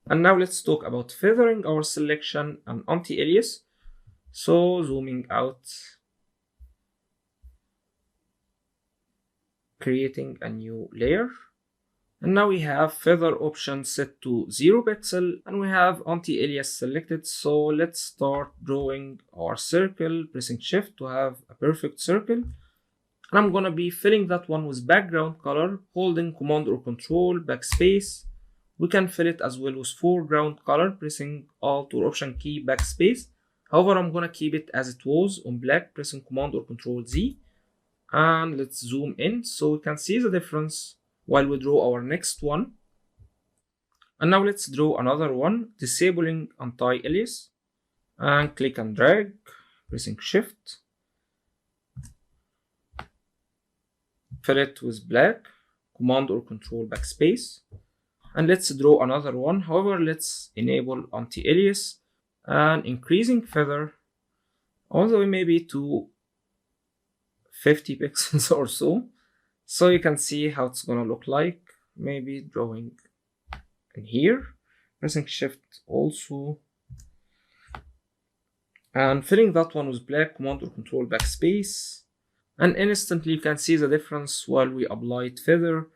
And now let's talk about feathering our selection and anti-alias. So zooming out, creating a new layer. And now we have feather option set to 0 pixel and we have anti-alias selected. So let's start drawing our circle, pressing shift to have a perfect circle. And I'm gonna be filling that one with background color, holding command or control, backspace. We can fill it as well with foreground color, pressing alt or option key, backspace. However, I'm gonna keep it as it was on black, pressing command or control Z. And let's zoom in so we can see the difference while we draw our next one. And now let's draw another one, disabling anti-alias, and click and drag, pressing shift, fill it with black, command or control backspace. And let's draw another one. However, let's enable anti-alias and increasing feather all the way maybe to 50 pixels or so. So you can see how it's gonna look like. Maybe drawing in here, pressing shift also, and filling that one with black, command or control backspace. And instantly you can see the difference while we applied feather.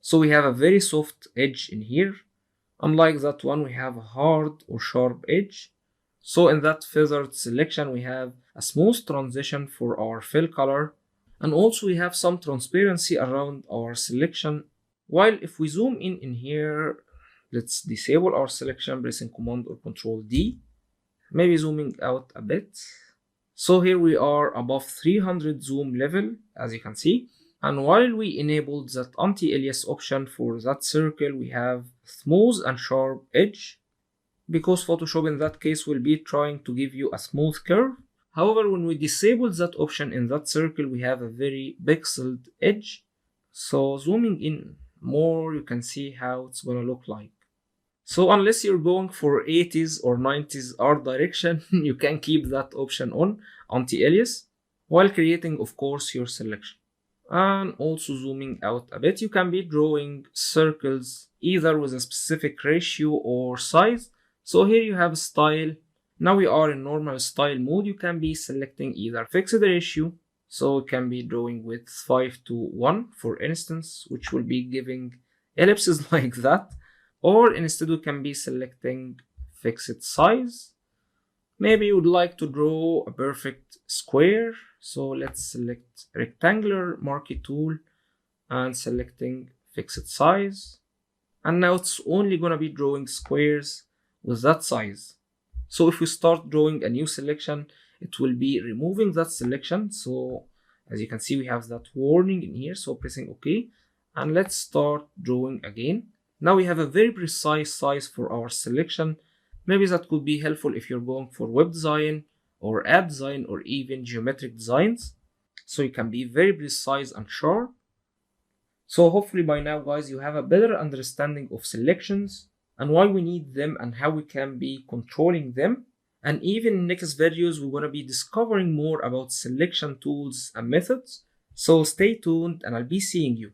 So we have a very soft edge in here. Unlike that one, we have a hard or sharp edge. So in that feathered selection, we have a smooth transition for our fill color. And also we have some transparency around our selection. While if we zoom in here, let's disable our selection, pressing command or control D. Maybe zooming out a bit. So here we are above 300 zoom level, as you can see. And while we enabled that anti-alias option for that circle, we have smooth and sharp edge, because Photoshop in that case will be trying to give you a smooth curve. However, when we disable that option in that circle, we have a very pixeled edge. So zooming in more, you can see how it's gonna look like. So unless you're going for 80s or 90s art direction, you can keep that option on, anti-alias, while creating, of course, your selection. And also zooming out a bit, you can be drawing circles either with a specific ratio or size. So here you have style. Now we are in normal style mode. You can be selecting either fixed ratio, so you can be drawing with 5:1 for instance, which will be giving ellipses like that. Or instead we can be selecting fixed size. Maybe you would like to draw a perfect square. So let's select rectangular marquee tool and selecting fixed size. And now it's only gonna be drawing squares with that size. So if we start drawing a new selection, it will be removing that selection. So as you can see, we have that warning in here. So pressing OK. And let's start drawing again. Now we have a very precise size for our selection. Maybe that could be helpful if you're going for web design or app design or even geometric designs. So you can be very precise and sharp. So hopefully by now, guys, you have a better understanding of selections and why we need them and how we can be controlling them. And even in next videos, we're going to be discovering more about selection tools and methods. So stay tuned and I'll be seeing you.